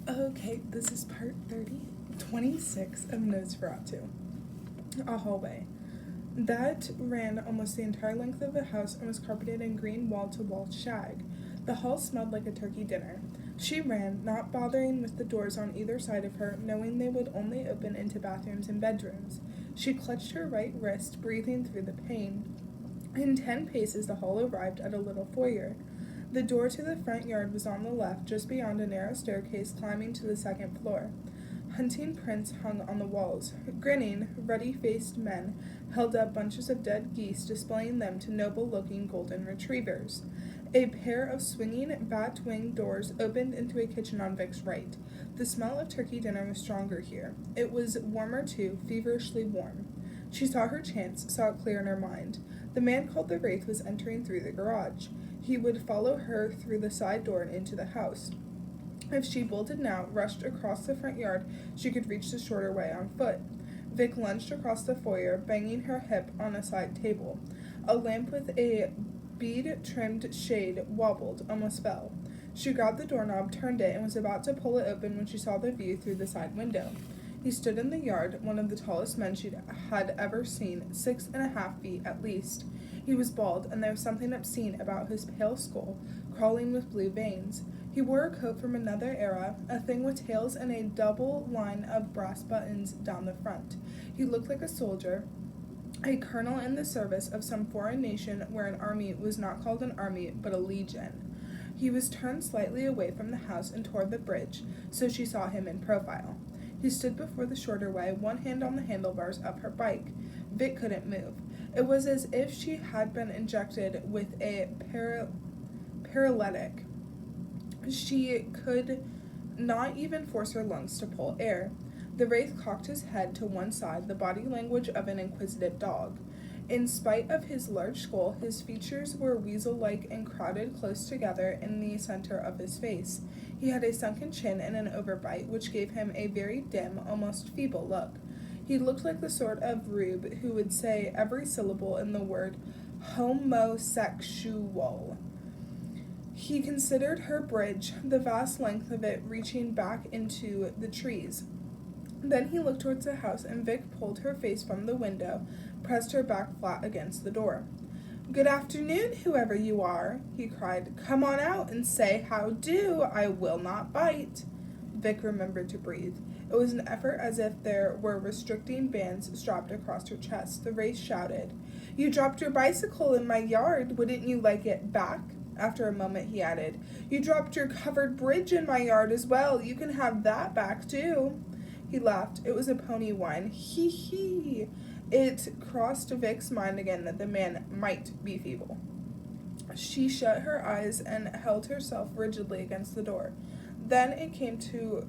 Okay, this is part 26 of Nos4a2. A hallway that ran almost the entire length of the house and was carpeted in green wall-to-wall shag. The hall smelled like a turkey dinner. She ran, not bothering with the doors on either side of her, knowing they would only open into bathrooms and bedrooms. She clutched her right wrist, breathing through the pain. In 10 paces, the hall arrived at a little foyer. The door to the front yard was on the left, just beyond a narrow staircase climbing to the second floor. Hunting prints hung on the walls. Grinning, ruddy-faced men held up bunches of dead geese, displaying them to noble-looking golden retrievers. A pair of swinging bat-wing doors opened into a kitchen on Vic's right. The smell of turkey dinner was stronger here. It was warmer too, feverishly warm. She saw her chance, saw it clear in her mind. The man called the Wraith was entering through the garage. He would follow her through the side door and into the house. If she bolted now, rushed across the front yard, she could reach the shorter way on foot. Vic lunged across the foyer, banging her hip on a side table. A lamp with a bead-trimmed shade wobbled, almost fell. She grabbed the doorknob, turned it, and was about to pull it open when she saw the view through the side window. He stood in the yard, one of the tallest men she had ever seen, 6.5 feet at least. He was bald, and there was something obscene about his pale skull, crawling with blue veins. He wore a coat from another era, a thing with tails and a double line of brass buttons down the front. He looked like a soldier, a colonel in the service of some foreign nation where an army was not called an army, but a legion. He was turned slightly away from the house and toward the bridge, so she saw him in profile. He stood before the shorter way, one hand on the handlebars of her bike. Vic couldn't move. It was as if she had been injected with a paralytic. She could not even force her lungs to pull air. The Wraith cocked his head to one side, the body language of an inquisitive dog. In spite of his large skull, his features were weasel-like and crowded close together in the center of his face. He had a sunken chin and an overbite, which gave him a very dim, almost feeble look. He looked like the sort of rube who would say every syllable in the word homosexual. He considered her bridge, the vast length of it reaching back into the trees. Then he looked towards the house, and Vic pulled her face from the window, pressed her back flat against the door. "Good afternoon, whoever you are," he cried. "Come on out and say how do. I will not bite." Vic remembered to breathe. It was an effort as if there were restricting bands strapped across her chest. The Wraith shouted, "You dropped your bicycle in my yard. Wouldn't you like it back?" After a moment, he added, "You dropped your covered bridge in my yard as well. You can have that back, too." He laughed. It was a pony whine. Hee hee. It crossed Vic's mind again that the man might be feeble. She shut her eyes and held herself rigidly against the door. Then it came to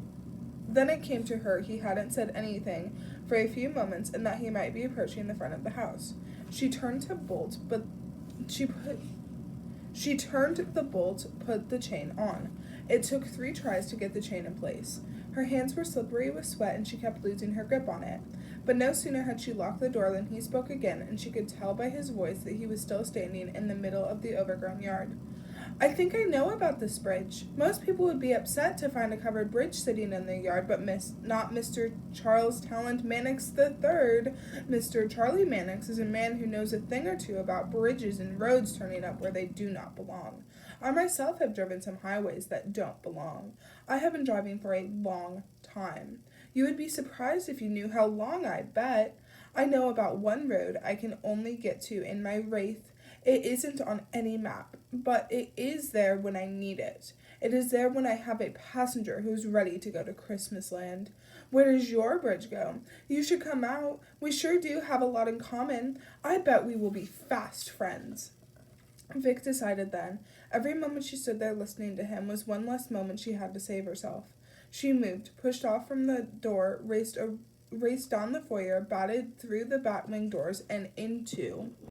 her he hadn't said anything for a few moments and that he might be approaching the front of the house. She turned the bolt, put the chain on. It took 3 tries to get the chain in place. Her hands were slippery with sweat and she kept losing her grip on it. But no sooner had she locked the door than he spoke again, and she could tell by his voice that he was still standing in the middle of the overgrown yard. "I think I know about this bridge. Most people would be upset to find a covered bridge sitting in their yard, but not Mr. Charles Talent Mannix III. Mr. Charlie Mannix is a man who knows a thing or two about bridges and roads turning up where they do not belong. I myself have driven some highways that don't belong. I have been driving for a long time. You would be surprised if you knew how long, I bet. I know about one road I can only get to in my Wraith. It isn't on any map, but it is there when I need it. It is there when I have a passenger who's ready to go to Christmas land. Where does your bridge go? You should come out. We sure do have a lot in common. I bet we will be fast friends." Vic decided then. Every moment she stood there listening to him was one less moment she had to save herself. She moved, pushed off from the door, raced down the foyer, batted through the batwing doors, and into